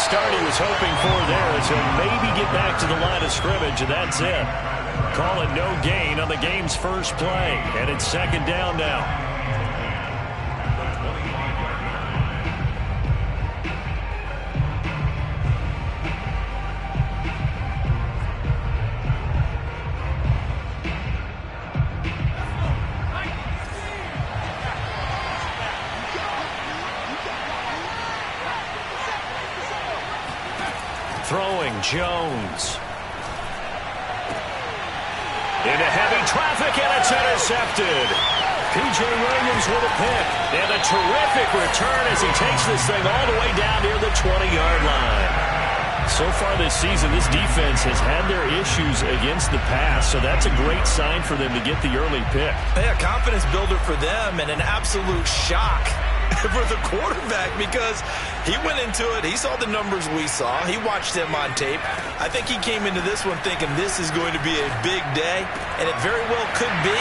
start he was hoping for there as he'll maybe get back to the line of scrimmage, and that's it. Call it no gain on the game's first play, and it's second down now. Throwing Jones. Into heavy traffic, and it's intercepted. P.J. Williams with a pick. And a terrific return as he takes this thing all the way down near the 20-yard line. So far this season, this defense has had their issues against the pass, so that's a great sign for them to get the early pick. Yeah, confidence builder for them and an absolute shock for the quarterback because he went into it. He saw the numbers we saw. He watched them on tape. I think he came into this one thinking this is going to be a big day, and it very well could be.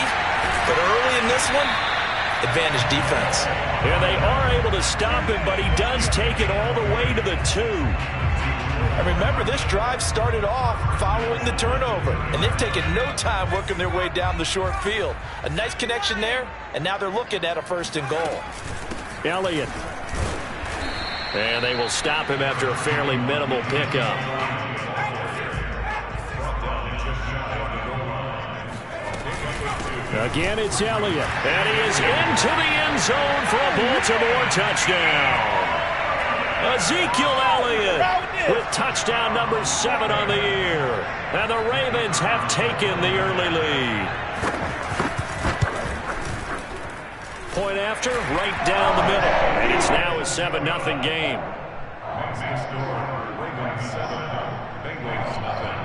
But early in this one, advantage defense. Yeah, they are able to stop him, but he does take it all the way to the 2. And remember, this drive started off following the turnover, and they've taken no time working their way down the short field. A nice connection there, and now they're looking at a 1st and goal. Elliott. And they will stop him after a fairly minimal pickup. Again, it's Elliott. And he is into the end zone for a Baltimore touchdown. Ezekiel Elliott with touchdown number 7 on the year. And the Ravens have taken the early lead. Point after, right down the middle. And it's now a 7-0 game. Ravens 7, Bengals nothing.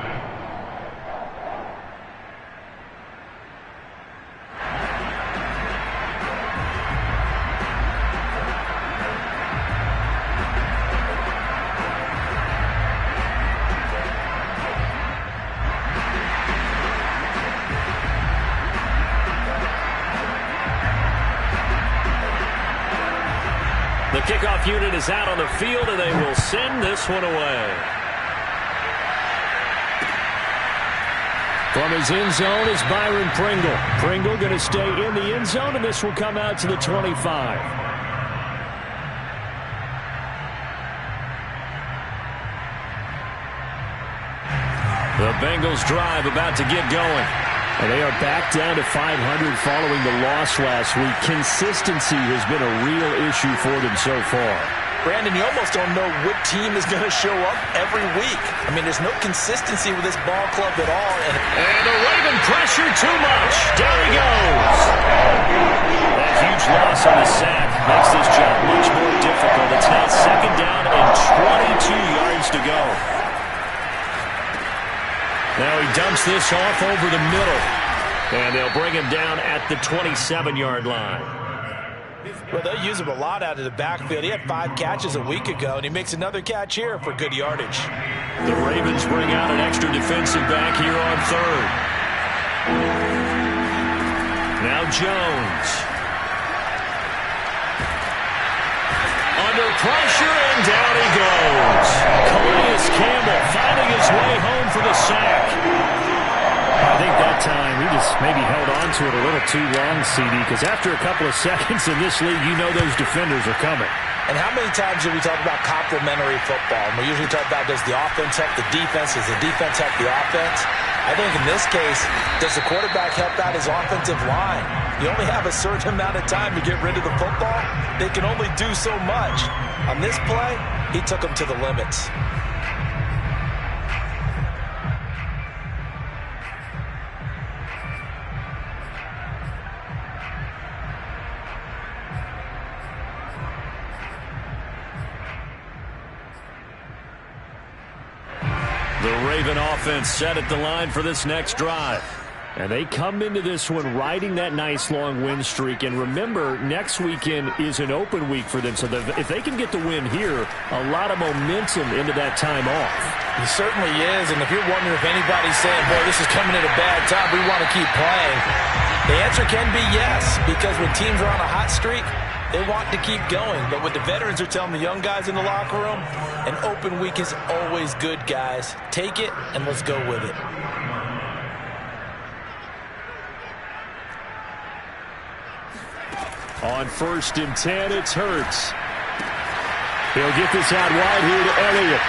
The kickoff unit is out on the field, and they will send this one away. From his end zone is Byron Pringle. Pringle going to stay in the end zone, and this will come out to the 25. The Bengals drive about to get going. And they are back down to 500 following the loss last week. Consistency has been a real issue for them so far. Brandon, you almost don't know what team is going to show up every week. I mean, there's no consistency with this ball club at all. And the Raven pressure too much. Down he goes. That huge loss on the sack makes this job much more difficult. It's now second down and 22 yards to go. Now he dumps this off over the middle. And they'll bring him down at the 27-yard line. Well, they'll use him a lot out of the backfield. He had 5 catches a week ago, and he makes another catch here for good yardage. The Ravens bring out an extra defensive back here on 3rd. Now Jones. Under pressure, and down he goes. Calais Campbell finding his way home for the sack. I think that time he just maybe held on to it a little too long, CD, because after a couple of seconds in this league, you know those defenders are coming. And how many times do we talk about complementary football? And we usually talk about, does the offense help the defense? Does the defense help the offense? I think in this case, does the quarterback help out his offensive line? You only have a certain amount of time to get rid of the football. They can only do so much. On this play, he took them to the limits. The Raven offense set at the line for this next drive. And they come into this one riding that nice long win streak. And remember, next weekend is an open week for them. So if they can get the win here, a lot of momentum into that time off. He certainly is. And if you're wondering if anybody's saying, boy, this is coming at a bad time, we want to keep playing, the answer can be yes. Because when teams are on a hot streak, They want to keep going. But what the veterans are telling the young guys in the locker room, an open week is always good, guys. Take it, and let's go with it. On 1st and 10, it's Hurts. He'll get this out wide here to Elliott.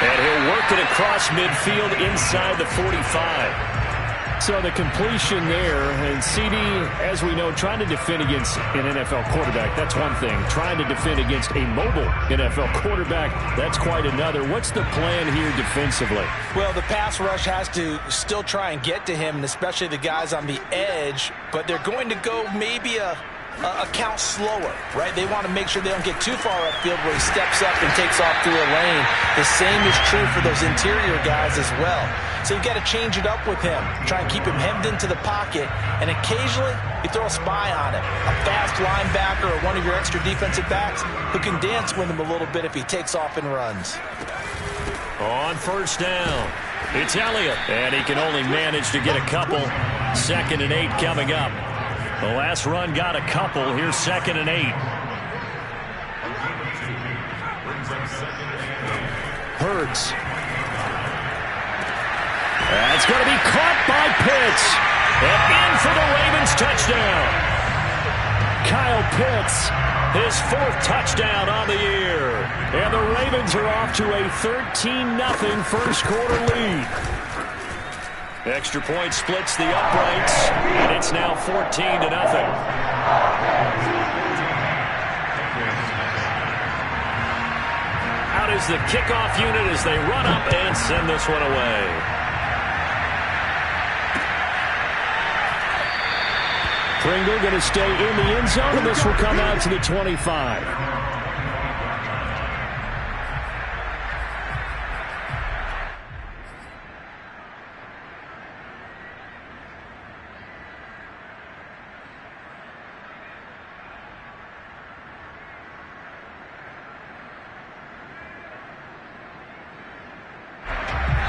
And he'll work it across midfield inside the 45. So the completion there, and CD, as we know, trying to defend against an NFL quarterback, that's one thing. Trying to defend against a mobile NFL quarterback, that's quite another. What's the plan here defensively? Well, the pass rush has to still try and get to him, and especially the guys on the edge, but they're going to go maybe a count slower, right? They want to make sure they don't get too far upfield where he steps up and takes off through a lane. The same is true for those interior guys as well. So you've got to change it up with him. Try and keep him hemmed into the pocket, and occasionally you throw a spy on him. A fast linebacker or one of your extra defensive backs who can dance with him a little bit if he takes off and runs. On 1st down, it's Elliott, and he can only manage to get a couple. 2nd and 8 coming up. The last run got a couple. Here's 2nd and 8. Hurts. That's going to be caught by Pitts. And in for the Ravens touchdown. Kyle Pitts, his 4th touchdown on the year. And the Ravens are off to a 13-0 first quarter lead. Extra point splits the uprights, and it's now 14-0. Out is the kickoff unit as they run up and send this one away. Pringle going to stay in the end zone, and this will come out to the 25.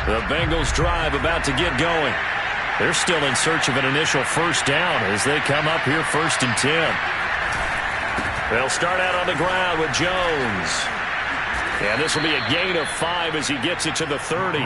The Bengals drive about to get going. They're still in search of an initial 1st down as they come up here 1st and 10. They'll start out on the ground with Jones. And this will be a gain of 5 as he gets it to the 30.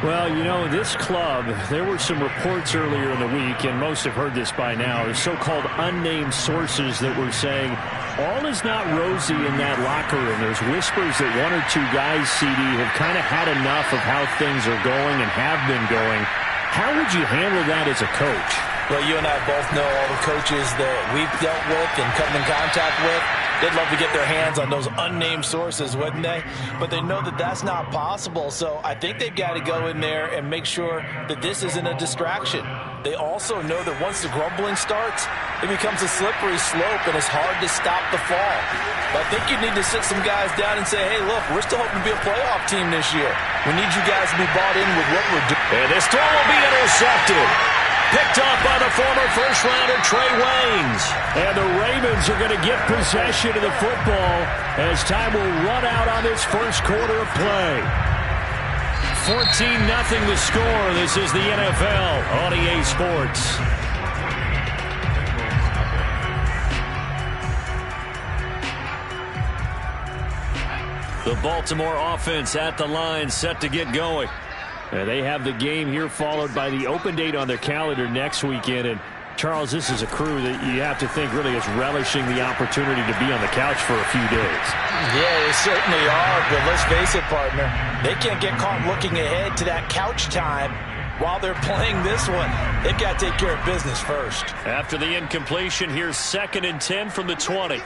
Well, you know, this club, there were some reports earlier in the week, and most have heard this by now, the so-called unnamed sources that were saying all is not rosy in that locker room. There's whispers that 1 or 2 guys, CD, have kind of had enough of how things are going and have been going. How would you handle that as a coach? Well, you and I both know all the coaches that we've dealt with and come in contact with. They'd love to get their hands on those unnamed sources, wouldn't they? But they know that that's not possible, so I think they've got to go in there and make sure that this isn't a distraction. They also know that once the grumbling starts, it becomes a slippery slope, and it's hard to stop the fall. But I think you need to sit some guys down and say, hey, look, we're still hoping to be a playoff team this year. We need you guys to be bought in with what we're doing. And this throw will be intercepted. Picked off by the former first-rounder Trey Waynes. And the Ravens are going to get possession of the football as time will run out on this first quarter of play. 14-0 the score. This is the NFL on EA Sports. The Baltimore offense at the line, set to get going. They have the game here followed by the open date on their calendar next weekend. And Charles, this is a crew that you have to think really is relishing the opportunity to be on the couch for a few days. Yeah, they certainly are, but let's face it, partner. They can't get caught looking ahead to that couch time while they're playing this one. They've got to take care of business first. After the incompletion, here's 2nd and 10 from the 20.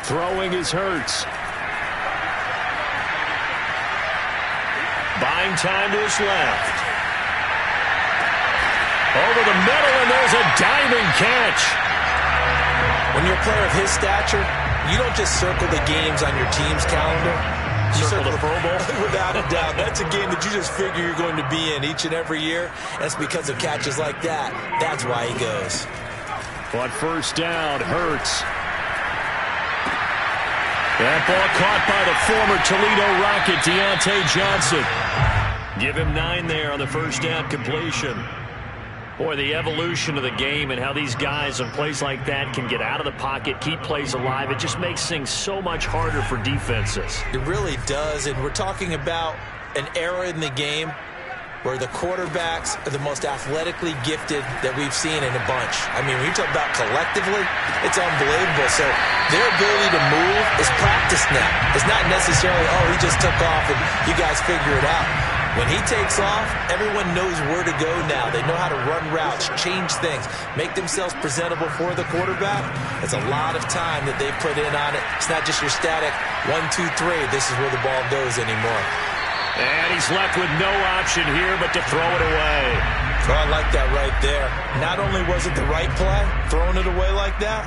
Throwing is Hurts. Buying time to his left. Over the middle, and there's a diving catch. When you're a player of his stature, you don't just circle the games on your team's calendar. You circle the Pro Bowl? Without a doubt. That's a game that you just figure you're going to be in each and every year. That's because of catches like that. That's why he goes. On 1st down, Hurts. That ball caught by the former Toledo Rocket, Deontay Johnson. Give him 9 there on the first down completion. Boy, the evolution of the game and how these guys on plays like that can get out of the pocket, keep plays alive, it just makes things so much harder for defenses. It really does, and we're talking about an era in the game where the quarterbacks are the most athletically gifted that we've seen in a bunch. I mean, when you talk about collectively, it's unbelievable. So their ability to move is practiced now. It's not necessarily, oh, he just took off and you guys figure it out. When he takes off, everyone knows where to go now. They know how to run routes, change things, make themselves presentable for the quarterback. It's a lot of time that they put in on it. It's not just your static 1, 2, 3. This is where the ball goes anymore. And he's left with no option here but to throw it away. Oh, I like that right there. Not only was it the right play, throwing it away like that,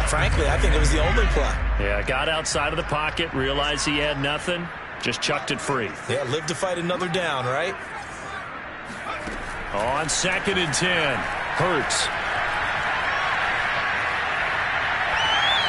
frankly, I think it was the only play. Yeah, got outside of the pocket, realized he had nothing. Just chucked it free. Yeah, live to fight another down, right? On 2nd and 10, Hurts.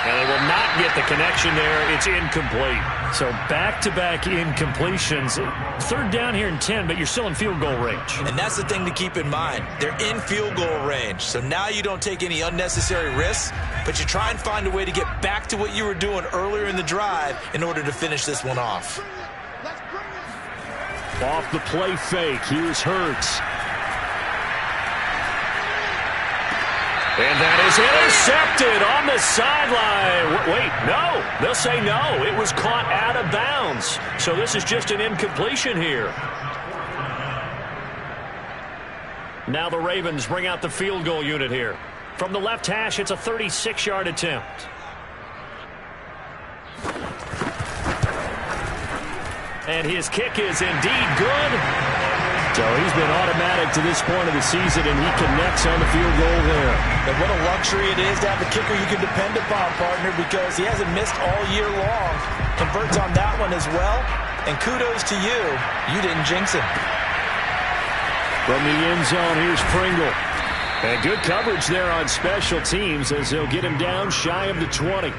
And they will not get the connection there. It's incomplete. So back-to-back incompletions. 3rd down here and 10, but you're still in field goal range. And that's the thing to keep in mind. They're in field goal range. So now you don't take any unnecessary risks, but you try and find a way to get back to what you were doing earlier in the drive in order to finish this one off. Off the play fake, here's Hurts. And that is intercepted on the sideline. Wait, no. They'll say no. It was caught out of bounds. So this is just an incompletion here. Now the Ravens bring out the field goal unit here. From the left hash, it's a 36-yard attempt. And his kick is indeed good. So he's been automatic to this point of the season, and he connects on the field goal there. And what a luxury it is to have a kicker you can depend upon, partner, because he hasn't missed all year long. Converts on that one as well. And kudos to you. You didn't jinx him. From the end zone, here's Pringle. And good coverage there on special teams as they'll get him down shy of the 20.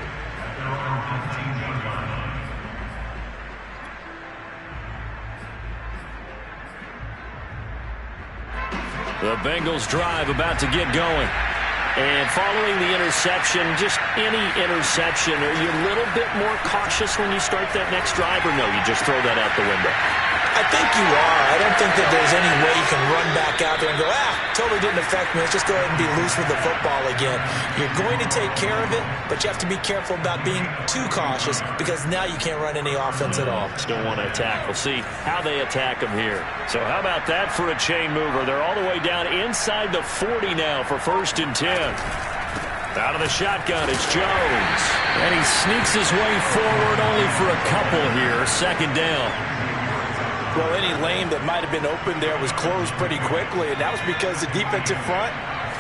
The Bengals drive about to get going. And following the interception, just any interception, are you a little bit more cautious when you start that next drive, or no, you just throw that out the window? I think you are. I don't think that there's any way you can run back out there and go, totally didn't affect me. Let's just go ahead and be loose with the football again. You're going to take care of it, but you have to be careful about being too cautious because now you can't run any offense at all. Still want to attack. We'll see how they attack them here. So how about that for a chain mover? They're all the way down inside the 40 now for 1st and 10. Out of the shotgun, it's Jones. And he sneaks his way forward only for a couple here. 2nd down. Well, any lane that might have been open there was closed pretty quickly, and that was because the defensive front,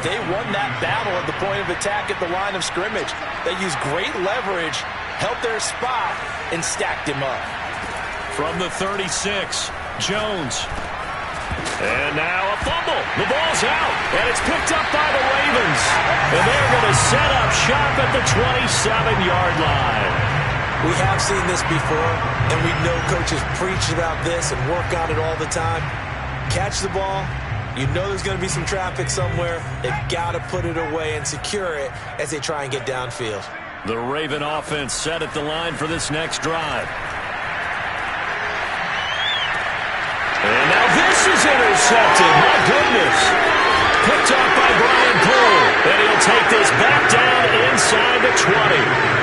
they won that battle at the point of attack at the line of scrimmage. They used great leverage, held their spot, and stacked him up. From the 36, Jones. And now a fumble. The ball's out, and it's picked up by the Ravens. And they're going to set up shop at the 27-yard line. We have seen this before, and we know coaches preach about this and work on it all the time. Catch the ball. You know there's going to be some traffic somewhere. They've got to put it away and secure it as they try and get downfield. The Raven offense set at the line for this next drive. And now this is intercepted. My goodness. Picked off by Brian Poole. And he'll take this back down inside the 20.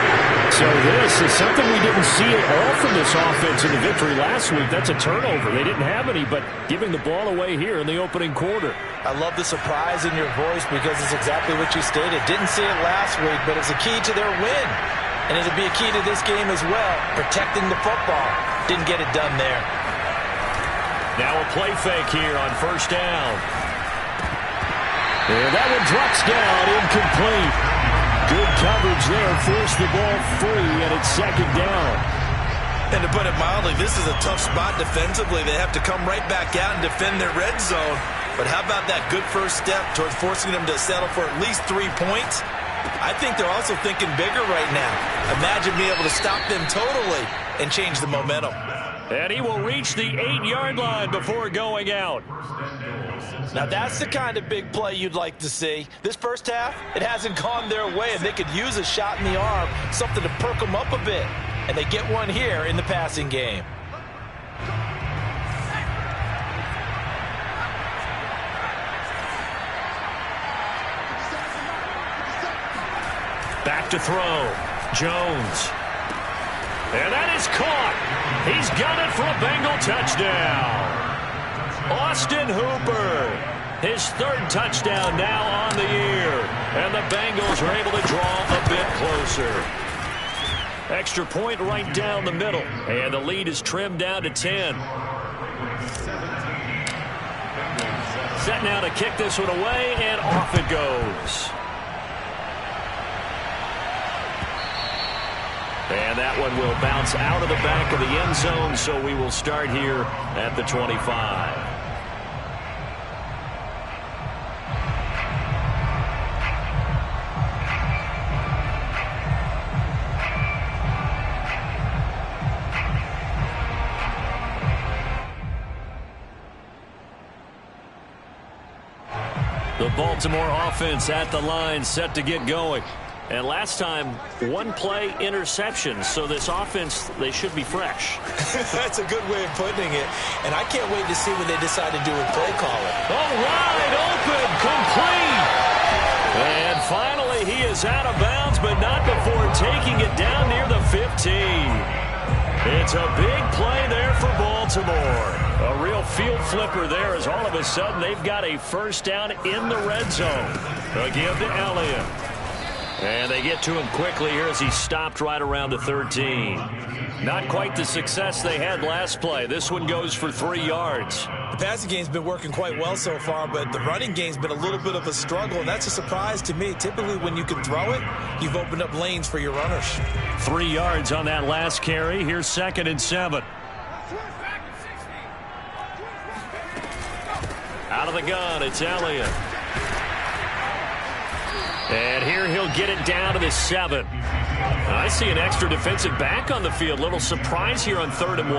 So this is something we didn't see at all from this offense in the victory last week. That's a turnover. They didn't have any, but giving the ball away here in the opening quarter. I love the surprise in your voice because it's exactly what you stated. Didn't see it last week, but it's a key to their win. And it'll be a key to this game as well, protecting the football. Didn't get it done there. Now a play fake here on 1st down. And that one drops down, incomplete. Good coverage there, forced the ball free, and it's 2nd down. And to put it mildly, this is a tough spot defensively. They have to come right back out and defend their red zone. But how about that good first step towards forcing them to settle for at least 3 points? I think they're also thinking bigger right now. Imagine being able to stop them totally and change the momentum. And he will reach the 8-yard line before going out. Now, that's the kind of big play you'd like to see. This first half, it hasn't gone their way, and they could use a shot in the arm, something to perk them up a bit. And they get one here in the passing game. Back to throw. Jones. And that is caught. He's got it for a Bengal touchdown. Austin Hooper. His 3rd touchdown now on the year. And the Bengals are able to draw a bit closer. Extra point right down the middle. And the lead is trimmed down to 10. Set now to kick this one away, and off it goes. And that one will bounce out of the back of the end zone, so we will start here at the 25. The Baltimore offense at the line, set to get going. And last time, 1-play interception. So this offense, they should be fresh. That's a good way of putting it. And I can't wait to see what they decide to do with play calling. Oh, wide open, complete. And finally, he is out of bounds, but not before taking it down near the 15. It's a big play there for Baltimore. A real field flipper there, as all of a sudden they've got a first down in the red zone. They'll give to Elliott. And they get to him quickly here as he stopped right around the 13. Not quite the success they had last play. This one goes for 3 yards. The passing game's been working quite well so far, but the running game's been a little bit of a struggle, and that's a surprise to me. Typically, when you can throw it, you've opened up lanes for your runners. 3 yards on that last carry. Here's 2nd and 7. Out of the gun, it's Elliott. And here he'll get it down to the 7. I see an extra defensive back on the field. Little surprise here on 3rd and 1.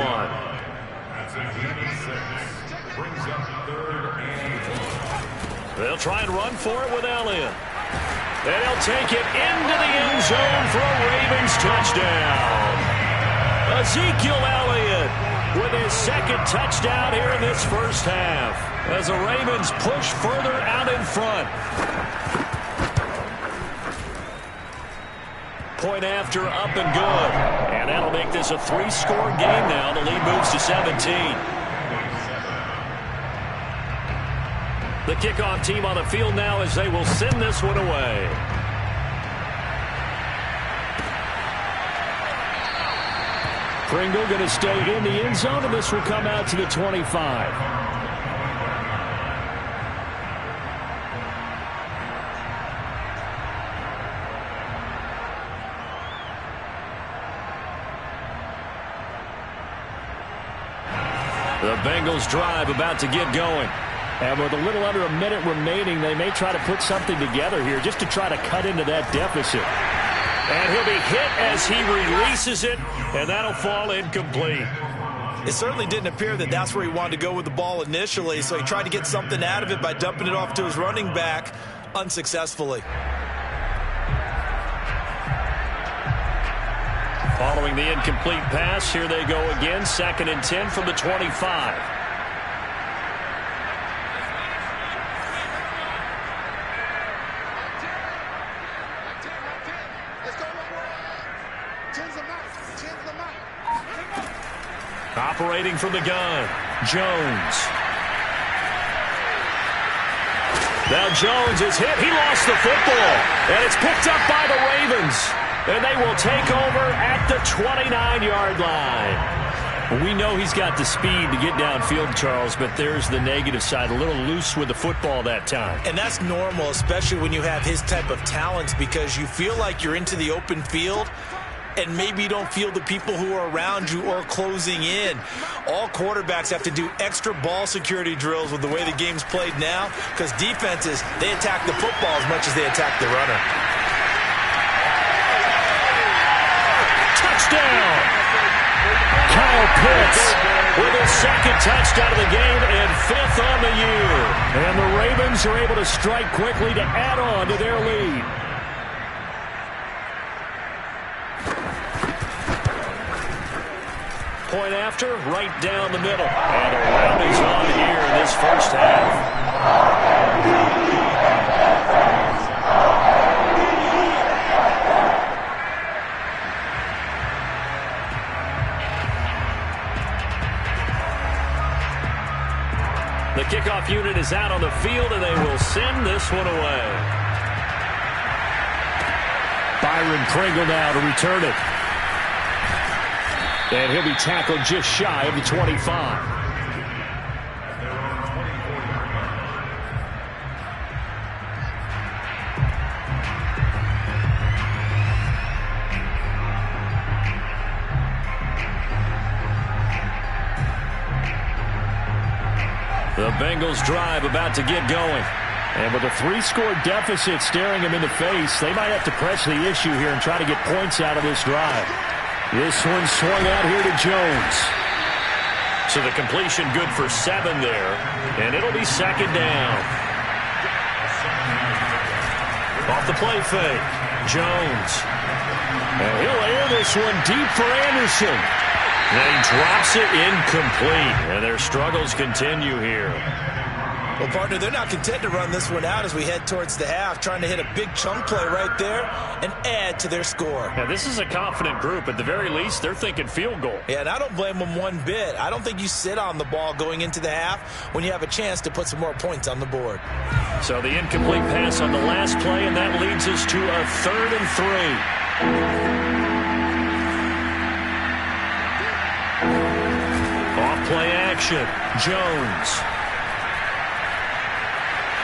They'll try and run for it with Elliott. And he'll take it into the end zone for a Ravens touchdown. Ezekiel Elliott with his 2nd touchdown here in this first half, as the Ravens push further out in front. Point after, up and good. And that'll make this a 3-score game now. The lead moves to 17. The kickoff team on the field now as they will send this one away. Pringle going to stay in the end zone, and this will come out to the 25. The Bengals drive about to get going. And with a little under a minute remaining, they may try to put something together here just to try to cut into that deficit. And he'll be hit as he releases it, and that'll fall incomplete. It certainly didn't appear that that's where he wanted to go with the ball initially, so he tried to get something out of it by dumping it off to his running back unsuccessfully. Following the incomplete pass, here they go again. 2nd and 10 from the 25. Operating from the gun, Jones. Now Jones is hit. He lost the football, and it's picked up by the Ravens. And they will take over at the 29-yard line. We know he's got the speed to get downfield, Charles, but there's the negative side. A little loose with the football that time. And that's normal, especially when you have his type of talents, because you feel like you're into the open field, and maybe you don't feel the people who are around you or closing in. All quarterbacks have to do extra ball security drills with the way the game's played now, because defenses, they attack the football as much as they attack the runner. Touchdown! Kyle Pitts with his second touchdown of the game and 5th on the year. And the Ravens are able to strike quickly to add on to their lead. Point after, right down the middle. And a round is on here in this first half. The kickoff unit is out on the field, and they will send this one away. Byron Pringle now to return it. And he'll be tackled just shy of the 25. The Bengals drive about to get going. And with a 3-score deficit staring them in the face, they might have to press the issue here and try to get points out of this drive. This one swung out here to Jones. So the completion good for 7 there. And it'll be second down. Off the play fake. Jones. And he'll air this one deep for Anderson. And he drops it incomplete. And their struggles continue here. Well, partner, they're not content to run this one out as we head towards the half, trying to hit a big chunk play right there and add to their score. Now, this is a confident group. At the very least, they're thinking field goal. Yeah, and I don't blame them one bit. I don't think you sit on the ball going into the half when you have a chance to put some more points on the board. So the incomplete pass on the last play, and that leads us to a 3rd and 3. Off play action. Jones.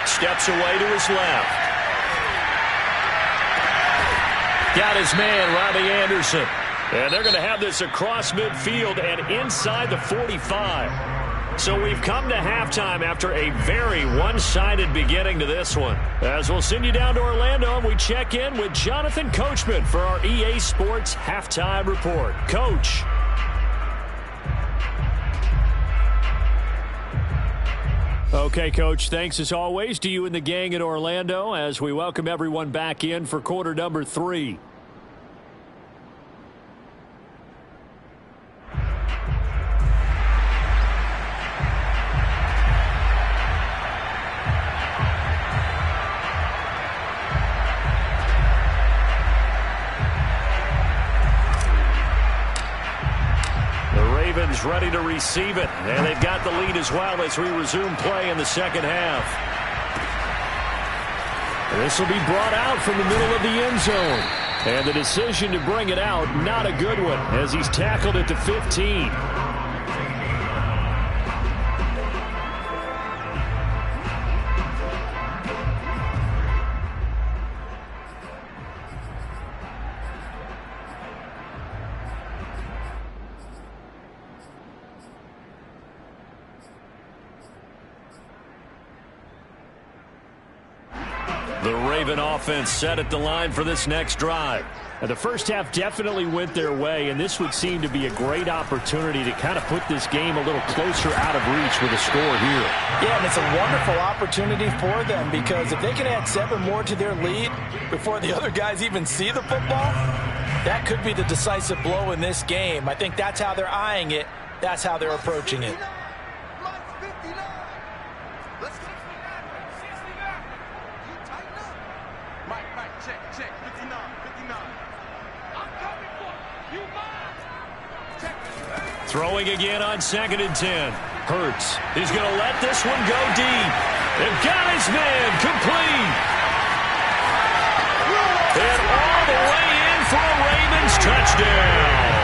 Steps away to his left. Got his man, Robbie Anderson. And they're going to have this across midfield and inside the 45. So we've come to halftime after a very one-sided beginning to this one. As we'll send you down to Orlando, and we check in with Jonathan Coachman for our EA Sports Halftime Report. Coach. Okay, Coach, thanks as always to you and the gang in Orlando as we welcome everyone back in for quarter number 3. Ready to receive it, and they've got the lead as well as we resume play in the second half. This will be brought out from the middle of the end zone, and the decision to bring it out, not a good one, as he's tackled at the 15. The Raven offense set at the line for this next drive. Now, the first half definitely went their way, and this would seem to be a great opportunity to kind of put this game a little closer out of reach with a score here. Yeah, and it's a wonderful opportunity for them because if they can add 7 more to their lead before the other guys even see the football, that could be the decisive blow in this game. I think that's how they're eyeing it. That's how they're approaching it. Throwing again on 2nd and 10. Hurts. He's going to let this one go deep. They've got his man complete. And all the way in for a Ravens touchdown.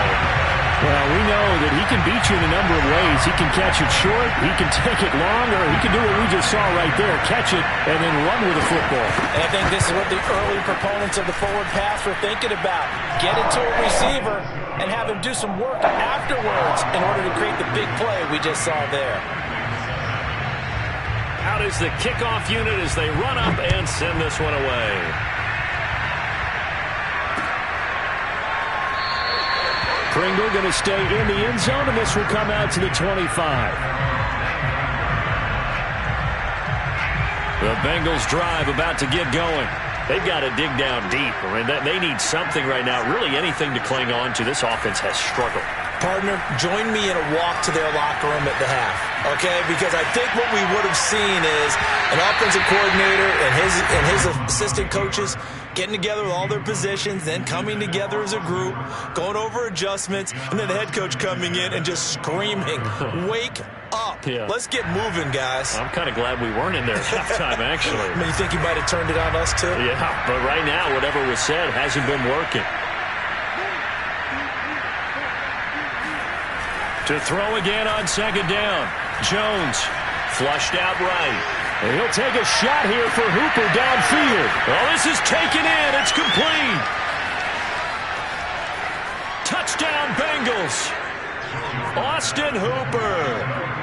Well, we know that he can beat you in a number of ways. He can catch it short, he can take it long, or he can do what we just saw right there, catch it and then run with the football. And I think this is what the early proponents of the forward pass were thinking about. Get it to a receiver and have him do some work afterwards in order to create the big play we just saw there. Out is the kickoff unit as they run up and send this one away. Pringle going to stay in the end zone, and this will come out to the 25. The Bengals drive about to get going. They've got to dig down deep. I mean, they need something right now, really anything to cling on to. This offense has struggled. Partner, join me in a walk to their locker room at the half, okay? Because I think what we would have seen is an offensive coordinator and his assistant coaches getting together with all their positions, then coming together as a group, going over adjustments, and then the head coach coming in and just screaming, wake up. Yeah. Let's get moving, guys. I'm kind of glad we weren't in there at halftime, actually. I mean, you think he might have turned it on us, too? Yeah, but right now, whatever was said hasn't been working. To throw again on second down. Jones flushed out right. And he'll take a shot here for Hooper downfield. Oh, this is taken in. It's complete. Touchdown, Bengals. Austin Hooper